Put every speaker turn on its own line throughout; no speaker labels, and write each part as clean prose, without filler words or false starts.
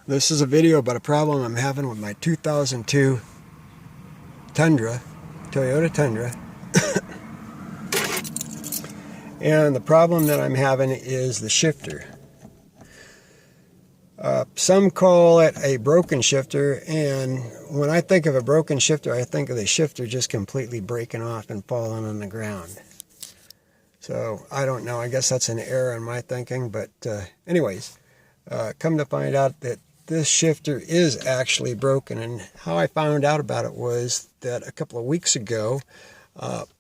This is a video about a problem I'm having with my 2002 Tundra, Toyota Tundra. And the problem that I'm having is the shifter. Some call it a broken shifter, and when I think of a broken shifter, I think of the shifter just completely breaking off and falling on the ground. So I don't know, I guess that's an error in my thinking, but anyways, come to find out that this shifter is actually broken. And how I found out about it was that a couple of weeks ago,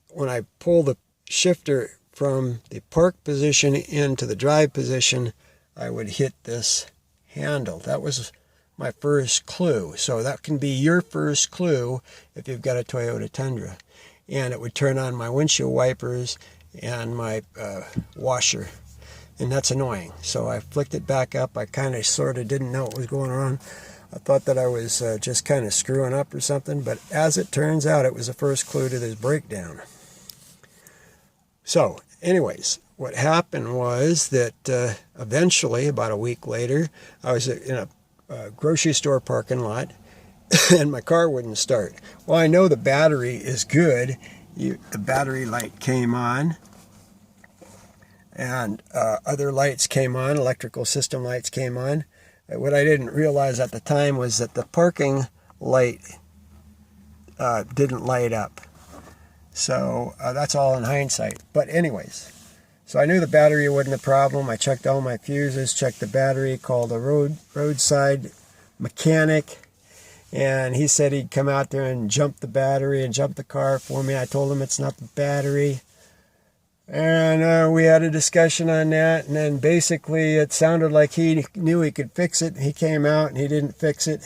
when I pulled the shifter from the park position into the drive position, I would hit this handle. That was my first clue. So that can be your first clue if you've got a Toyota Tundra. And it would turn on my windshield wipers and my washer. And that's annoying. So I flicked it back up. I kind of sort of didn't know what was going on. I thought that I was just kind of screwing up or something. But as it turns out, it was the first clue to this breakdown. So anyways, what happened was that eventually, about a week later, I was in a grocery store parking lot and my car wouldn't start. Well, I know the battery is good. The battery light came on. And other lights came on, electrical system lights came on. What I didn't realize at the time was that the parking light didn't light up. So that's all in hindsight. But anyways, so I knew the battery wasn't a problem. I checked all my fuses, checked the battery, called a roadside mechanic. And he said he'd come out there and jump the battery and jump the car for me. I told him it's not the battery. And we had a discussion on that, and then basically it sounded like he knew he could fix it. He came out and he didn't fix it.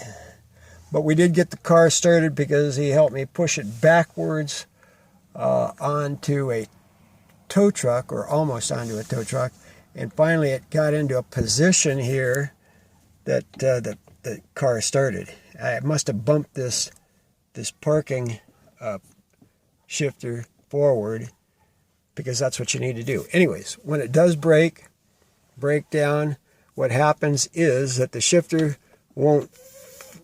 But we did get the car started because he helped me push it backwards onto a tow truck, or almost onto a tow truck. And finally it got into a position here that the car started. I must have bumped this parking shifter forward, because that's what you need to do. Anyways, when it does break down, what happens is that the shifter won't,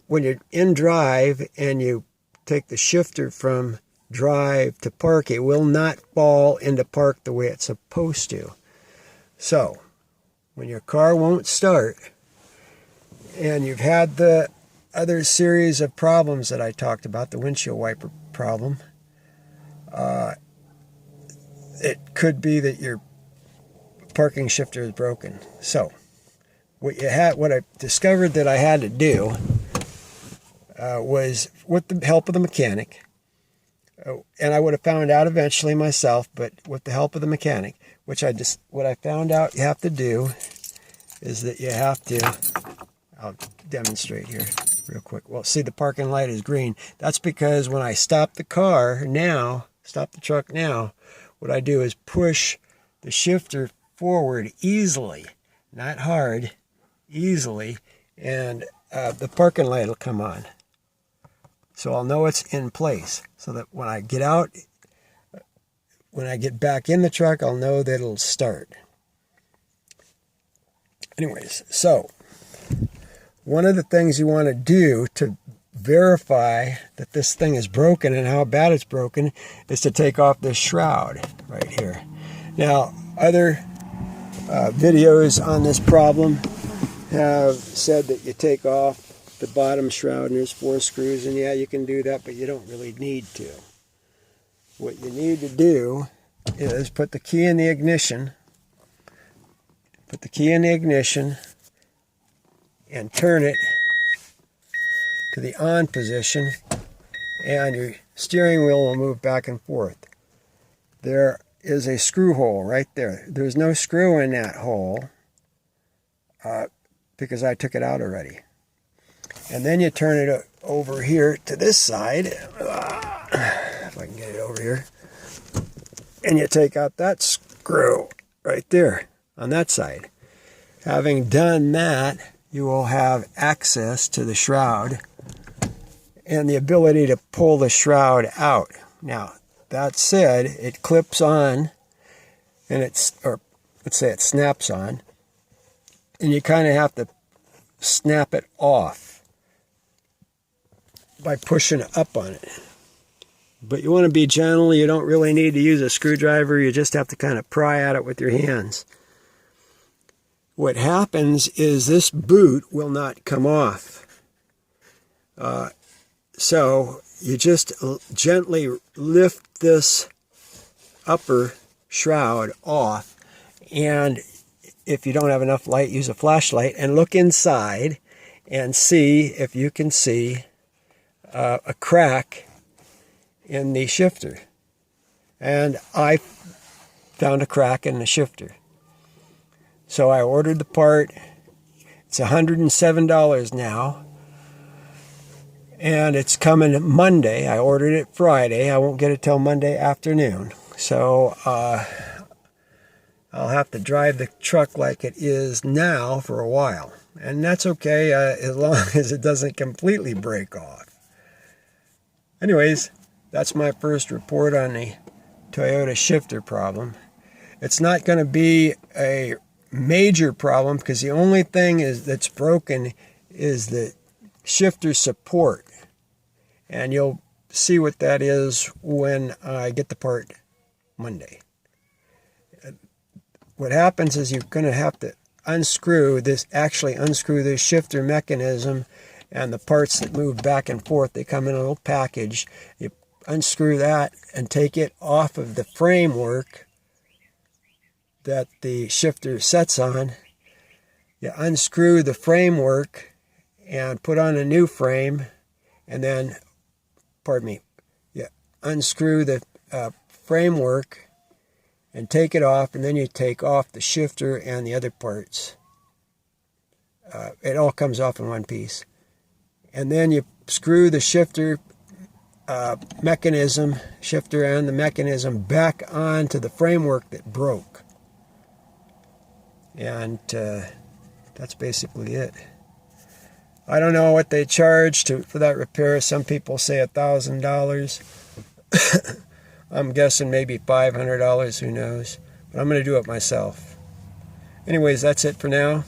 when you're in drive and you take the shifter from drive to park, it will not fall into park the way it's supposed to. So, when your car won't start, and you've had the other series of problems that I talked about, the windshield wiper problem, it could be that your parking shifter is broken. So, what I discovered that I had to do was, with the help of the mechanic, and I would have found out eventually myself, but with the help of the mechanic, what I found out you have to do is that you have to, I'll demonstrate here real quick. Well, see, the parking light is green. That's because when I stop the truck now, what I do is push the shifter forward easily, not hard, easily, and the parking light will come on. So I'll know it's in place, so that when I get out, when I get back in the truck, I'll know that it'll start. Anyways, so one of the things you want to do to verify that this thing is broken and how bad it's broken is to take off this shroud right here. Now, other videos on this problem have said that you take off the bottom shroud and there's 4 screws, and yeah, you can do that, but you don't really need to. What you need to do is put the key in the ignition, and turn it to the on position, and your steering wheel will move back and forth. There is a screw hole right there. There's no screw in that hole because I took it out already. And then you turn it over here to this side, if I can get it over here, and you take out that screw right there on that side. Having done that, you will have access to the shroud and the ability to pull the shroud out. Now, that said, it clips on, and let's say it snaps on, and you kind of have to snap it off by pushing up on it. But you want to be gentle. You don't really need to use a screwdriver. You just have to kind of pry at it with your hands. What happens is this boot will not come off. So you just gently lift this upper shroud off, and if you don't have enough light, use a flashlight and look inside and see if you can see a crack in the shifter. And I found a crack in the shifter. So I ordered the part. It's $107 now. And it's coming Monday. I ordered it Friday. I won't get it till Monday afternoon. So I'll have to drive the truck like it is now for a while. And that's okay as long as it doesn't completely break off. Anyways, that's my first report on the Toyota shifter problem. It's not going to be a major problem because the only thing that's broken is the shifter support. And you'll see what that is when I get the part Monday. What happens is you're going to have to unscrew this shifter mechanism, and the parts that move back and forth, they come in a little package. You unscrew that and take it off of the framework that the shifter sets on. You unscrew the framework and put on a new frame, and then, you unscrew the framework and take it off, and then you take off the shifter and the other parts. It all comes off in one piece. And then you screw the shifter shifter and the mechanism back onto the framework that broke. And that's basically it. I don't know what they charge for that repair. Some people say $1,000. I'm guessing maybe $500, who knows. But I'm going to do it myself. Anyways, that's it for now.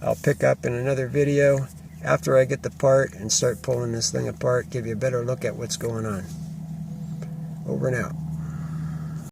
I'll pick up in another video after I get the part and start pulling this thing apart, give you a better look at what's going on. Over and out.